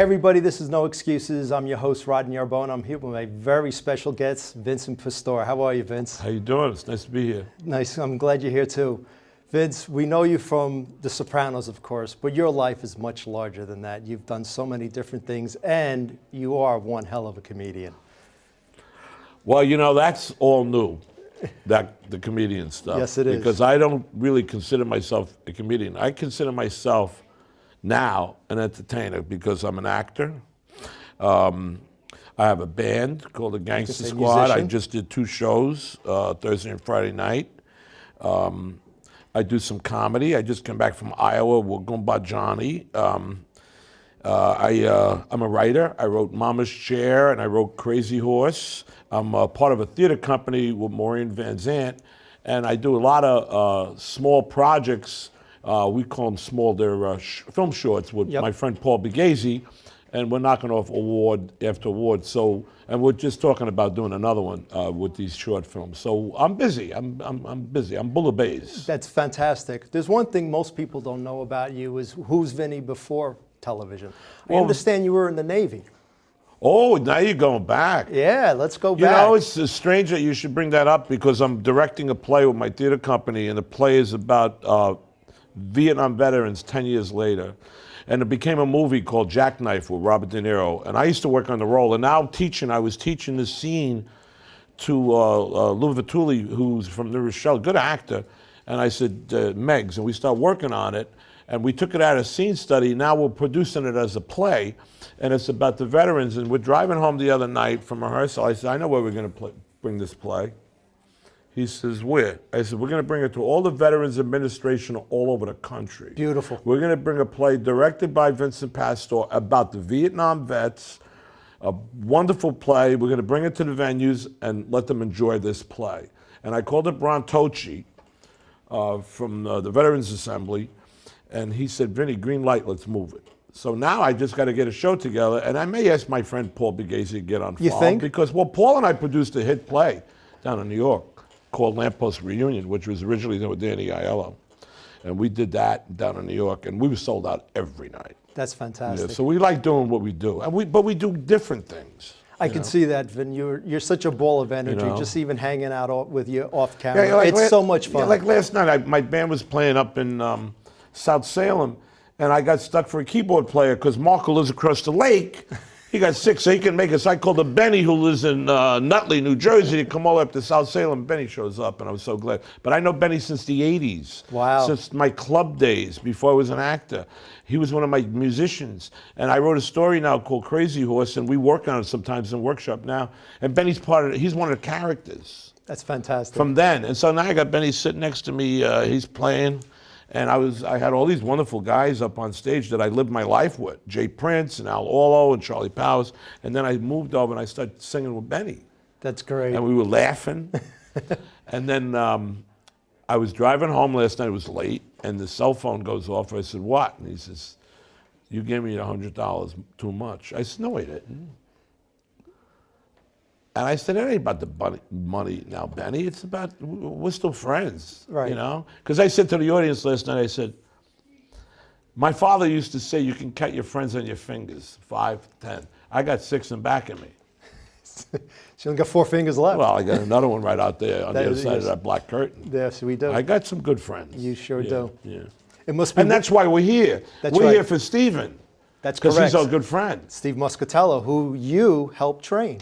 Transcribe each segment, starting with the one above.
Everybody, this is No Excuses. I'm your host, Rodney Arbone. I'm here with my very special guest, Vincent Pastore. How are you, Vince? How you doing? It's nice to be here. Nice. I'm glad you're here too. Vince, we know you from The Sopranos, of course, but your life is much larger than that. You've done so many different things, and you are one hell of a comedian. Well, you know, that's all new, the comedian stuff. Yes, it is. Because I don't really consider myself a comedian. I consider myself now an entertainer because I'm an actor. I have a band called the Gangster Squad. Musician. I just did 2 shows, Thursday and Friday night. I do some comedy. I just came back from Iowa. We're going by Johnny. I'm a writer. I wrote Mama's Chair and I wrote Crazy Horse. I'm part of a theater company with Maureen Van Zant, and I do a lot of small projects. We call them small. They're film shorts with my friend Paul Bigazzi, and we're knocking off award after award. So, and we're just talking about doing another one with these short films. So I'm busy. I'm busy. I'm Bulla Bays. That's fantastic. There's one thing most people don't know about you is who's Vinny before television. I understand you were in the Navy. Oh, now you're going back. Yeah, let's go back. You know, it's strange that you should bring that up because I'm directing a play with my theater company, and the play is about Vietnam veterans 10 years later. And it became a movie called Jackknife with Robert De Niro. And I used to work on the role. And now I was teaching this scene to Lou Vituli, who's from the Rochelle, good actor. And I said, Megs, and we started working on it. And we took it out of scene study. Now we're producing it as a play. And it's about the veterans. And we're driving home the other night from rehearsal. I said, I know where we're going to bring this play. He says, where? I said, we're going to bring it to all the Veterans Administration all over the country. Beautiful. We're going to bring a play directed by Vincent Pastore about the Vietnam vets, a wonderful play. We're going to bring it to the venues and let them enjoy this play. And I called up Ron Tochi from the Veterans Assembly, and he said, Vinny, green light, let's move it. So now I just got to get a show together, and I may ask my friend Paul Bigazzi to get on You file. think? Because, well, Paul and I produced a hit play down in New York called Lamppost Reunion, which was originally done with Danny Aiello. And we did that down in New York, and we were sold out every night. That's fantastic. Yeah, so we like doing what we do, but we do different things. I can see that, Vin. You're such a ball of energy, You know? just even hanging out with you off camera. Yeah, it's so much fun. Yeah, like last night, my band was playing up in South Salem, and I got stuck for a keyboard player because Mark, who lives across the lake, he got sick, so he can make it. So I called up Benny, who lives in Nutley, New Jersey, to come all up to South Salem. Benny shows up, and I was so glad. But I know Benny since the 80s. Wow. Since my club days, before I was an actor. He was one of my musicians. And I wrote a story now called Crazy Horse, and we work on it sometimes in workshop now. And Benny's part of it. He's one of the characters. That's fantastic. From then. And so now I got Benny sitting next to me. He's playing. And I had all these wonderful guys up on stage that I lived my life with. Jay Prince and Al Orlo and Charlie Powers. And then I moved over and I started singing with Benny. That's great. And we were laughing. And then I was driving home last night. It was late. And the cell phone goes off. I said, what? And he says, you gave me $100 too much. I said, no, I didn't. And I said, it ain't about the money now, Benny. It's about, we're still friends, right. You know? Because I said to the audience last night, I said, my father used to say you can count your friends on your fingers, 5, 10. I got 6 in back of me. You only got 4 fingers left. Well, I got another one right out there on the other side of that black curtain. Yes, we do. I got some good friends. You sure do. Yeah. It must be. And that's why we're here. We're here for Steven. That's correct. Because he's our good friend. Steve Muscatello, who you helped train.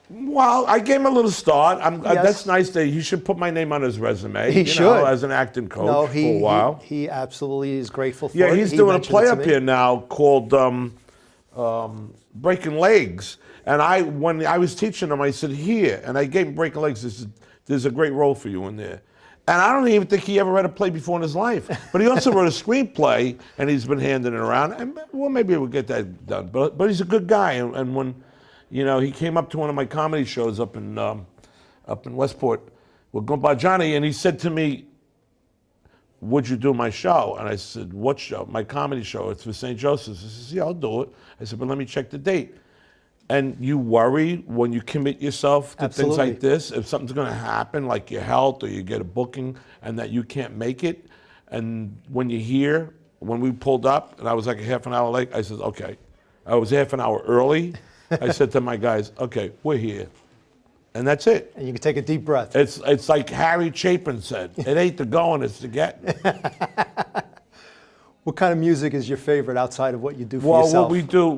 Well, I gave him a little start. Yes. That's nice that he should put my name on his resume. He should. As an acting coach for a while. He absolutely is grateful for it. Yeah, he's doing a play up here now called Breaking Legs. And when I was teaching him, I said, here. And I gave him Breaking Legs. I said, there's a great role for you in there. And I don't even think he ever read a play before in his life. But he also wrote a screenplay, and he's been handing it around. And well, maybe we'll get that done. But he's a good guy. And when, you know, he came up to one of my comedy shows up in Westport with Gumba Johnny, and he said to me, would you do my show? And I said, what show? My comedy show. It's for St. Joseph's. He says, yeah, I'll do it. I said, but let me check the date. And you worry when you commit yourself to things like this, if something's going to happen, like your health or you get a booking and that you can't make it. And when you hear, when we pulled up and I was like a half an hour late, I said, okay, I was half an hour early. I said to my guys, okay, we're here. And that's it. And you can take a deep breath. It's like Harry Chapin said, it ain't the going, it's the getting. What kind of music is your favorite outside of what you do for Well, yourself?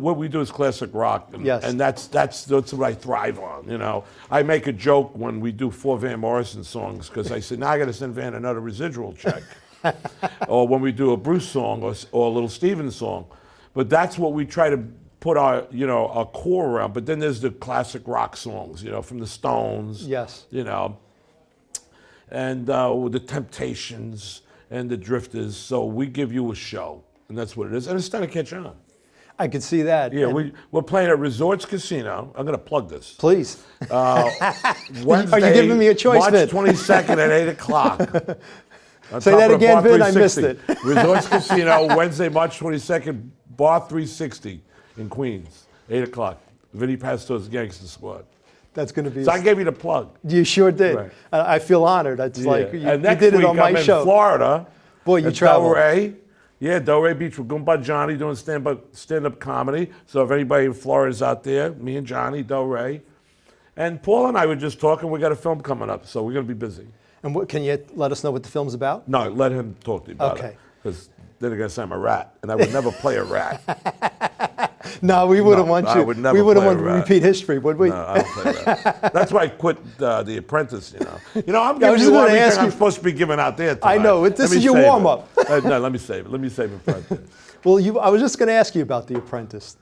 what we do is classic rock, and, Yes. and that's what I thrive on. You know, I make a joke when we do 4 Van Morrison songs because I say, now I got to send Van another residual check, or when we do a Bruce song or a little Steven song, but that's what we try to put our our core around. But then there's the classic rock songs, from the Stones, Yes. And the Temptations and the Drifters. So we give you a show, and that's what it is. And it's starting to catch on. I could see that. Yeah, And we're playing at Resorts Casino. I'm going to plug this. please. Wednesday, Are you giving me a choice, March Vin? 22nd at 8 o'clock. On Say top that of again, Bar Vin, I 360. missed it. Resorts Casino, Wednesday, March 22nd, Bar 360 in Queens, 8 o'clock. Vinny Pastore's Gangster Squad. That's going to be. So I gave you the plug. You sure did. Right. I feel honored. It's like Yeah. you And next did it week on my I'm show. in Florida. Boy, you at travel. Delray. Yeah, Delray Beach with Goomba Johnny doing stand-up comedy. So if anybody in Florida is out there, me and Johnny, Delray. And Paul and I were just talking. We got a film coming up, so we're going to be busy. And can you let us know what the film's about? No, let him talk to you about Okay. it. Because then they're going to say I'm a rat, and I would never play a rat. No, we wouldn't want I you. would never we wouldn't play want a to rat. repeat history, would we? No, I don't play that. That's why I quit The Apprentice. I'm I giving was just you gonna ask everything I'm you- supposed to be giving out there tonight. I know, this Let me is your save it. warm-up. No, let me save it. Let me save it for after. Well, I was just going to ask you about The Apprentice.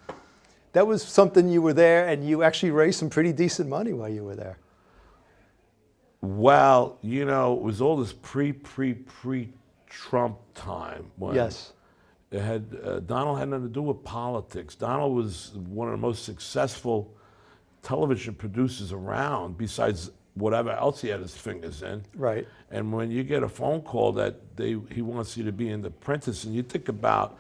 That was something you were there, and you actually raised some pretty decent money while you were there. Well, it was all this pre-Trump time. When Yes. It had Donald had nothing to do with politics. Donald was one of the most successful television producers around, besides whatever else he had his fingers in. Right. And when you get a phone call that he wants you to be in The Apprentice, and you think about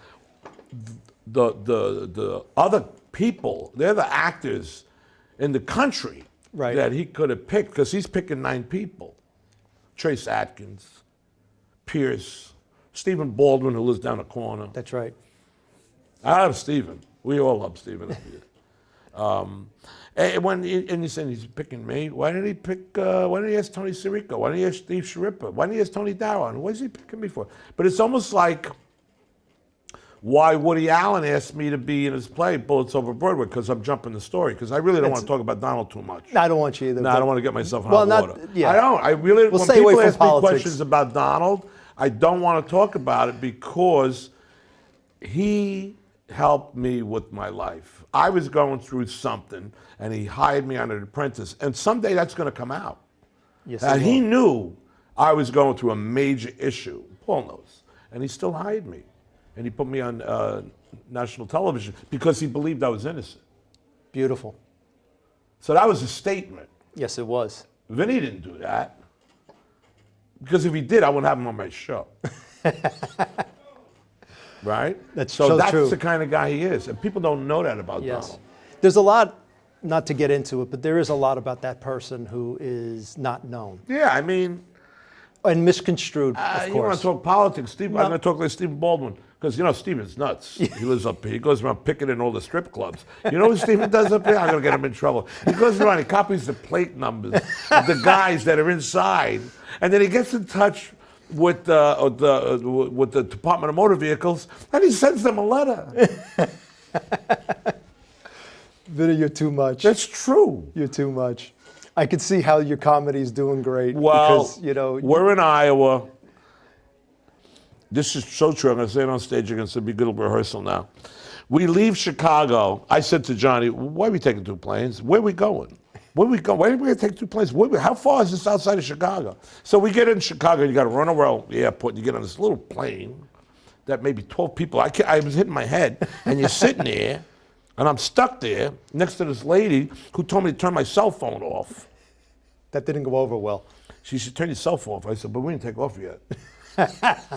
the other people, they're the actors in the country Right. that he could have picked, because he's picking 9 people. Trace Atkins, Pierce, Stephen Baldwin, who lives down the corner. That's right. I love Stephen. We all love Stephen. And you said he's picking me. Why didn't he pick? Why didn't he ask Tony Sirico? Why didn't he ask Steve Sharippa? Why didn't he ask Tony Darrow? What is he picking me for? But it's almost like why Woody Allen asked me to be in his play Bullets Over Broadway, because I'm jumping the story, because I really don't want to talk about Donald too much. I don't want you either. No, I don't want to get myself in Well, hot not- water. yeah. I don't. I really. We'll when stay away people from ask me politics. questions about Donald, I don't want to talk about it because he helped me with my life. I was going through something, and he hired me on an apprentice, and someday that's going to come out. Yes, And it he will. knew I was going through a major issue. Paul knows, and he still hired me, and he put me on national television because he believed I was innocent. Beautiful. So that was a statement. Yes, it was. Vinny didn't do that. Because if he did, I wouldn't have him on my show. Right? That's so so that's true. the kind of guy he is. And people don't know that about Yes. Donald. There's a lot, not to get into it, but there is a lot about that person who is not known Yeah, I mean, and misconstrued, of you want course. to talk politics, Steve? No. I'm going to talk like Stephen Baldwin. Because, Stephen's nuts. He lives up here. He goes around picking in all the strip clubs. You know what Stephen does up here? I'm going to get him in trouble. He goes around, he copies the plate numbers of the guys that are inside, and then he gets in touch with the Department of Motor Vehicles, and he sends them a letter. Vinny, you're too much. That's true. You're too much. I could see how your comedy is doing great. Well, because, we're in Iowa. This is so true. I'm going to say it on stage again, so it'll be a good rehearsal now. We leave Chicago. I said to Johnny, why are we taking 2 planes? Where are we going? Where are we going? Why are we going to take 2 planes? How far is this outside of Chicago? So we get in Chicago, you got to run around the airport, and you get on this little plane that maybe 12 people, I was hitting my head, and you're sitting there, and I'm stuck there next to this lady who told me to turn my cell phone off. that didn't go over well. She said, turn your cell phone off. I said, but we didn't take off yet.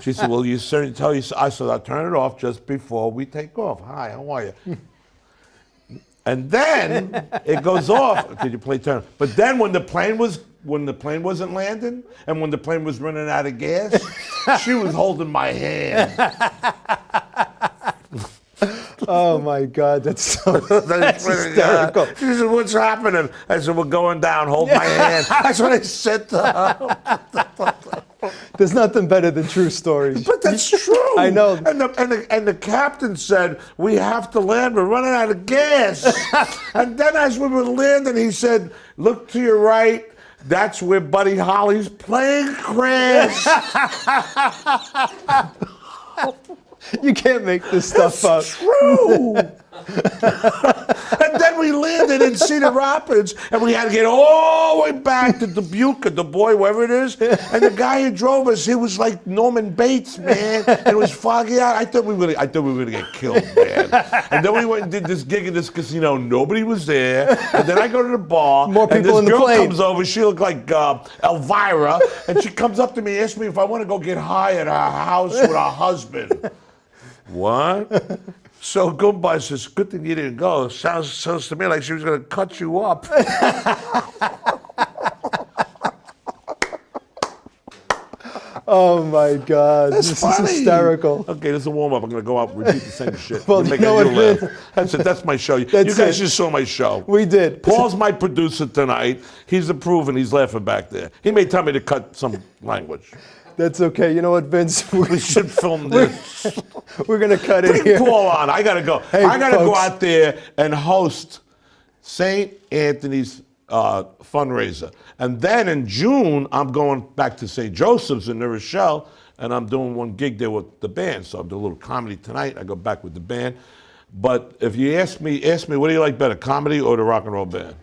She said, well, you certainly tell you. I said, I'll turn it off just before we take off. Hi, how are you? And then it goes off. Did you play turn? But then when the plane wasn't landing, and when the plane was running out of gas, she was holding my hand. Oh my God, that's so that's pretty hysterical. good. She said, "What's happening?" I said, "We're going down. Hold my hand." That's what I said to her. There's nothing better than true stories. But that's true. I know. And the captain said, "We have to land. We're running out of gas." And then as we were landing, he said, "Look to your right. That's where Buddy Holly's plane crashed." You can't make this stuff up. True. And then we landed in Cedar Rapids, and we had to get all the way back to Dubuque, or Du Bois, wherever it is. And the guy who drove us, he was like Norman Bates, man. And it was foggy out. I thought we were gonna get killed, man. And then we went and did this gig in this casino. Nobody was there. And then I go to the bar. More people and this in the girl plane. comes over. She looked like Elvira, and she comes up to me, asks me if I want to go get high at her house with her husband. What? So Goodbye says, "Good thing you didn't go." Sounds to me like she was going to cut you up. Oh my God, That's this funny. is hysterical. Okay, this is a warm up. I'm going to go out and repeat the same shit. Well, You're you making know what, you laugh. Vin? That's it. That's my show. You That's guys it. just saw my show. We did. Paul's my producer tonight. He's approving. He's laughing back there. He may tell me to cut some language. That's okay. You know what, Vince? We should film this. We're gonna cut it Bring here. Paul on. I gotta go. Hey, I gotta go folks. out there and host St. Anthony's fundraiser, and then in June I'm going back to St. Joseph's in New Rochelle, and I'm doing one gig there with the band. So I'm doing a little comedy tonight. I go back with the band. But if you ask me, what do you like better, comedy or the rock and roll band?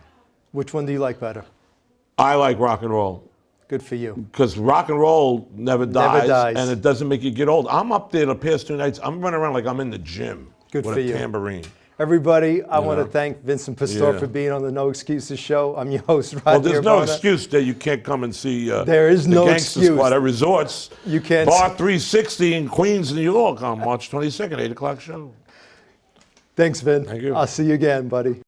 Which one do you like better? I like rock and roll. Good for you. Because rock and roll never dies, dies. and it doesn't make you get old. I'm up there the past 2 nights. I'm running around like I'm in the gym Good with for a you. tambourine. Everybody, I want to thank Vincent Pastore Yeah. for being on the No Excuses show. I'm your host, Rodney Well, there's no Urbana. excuse that you can't come and see There is the no Gangster excuse. Squad at Resorts. You can't Bar s- 360 in Queens, New York on March 22nd, 8 o'clock show. Thanks, Vin. Thank you. I'll see you again, buddy.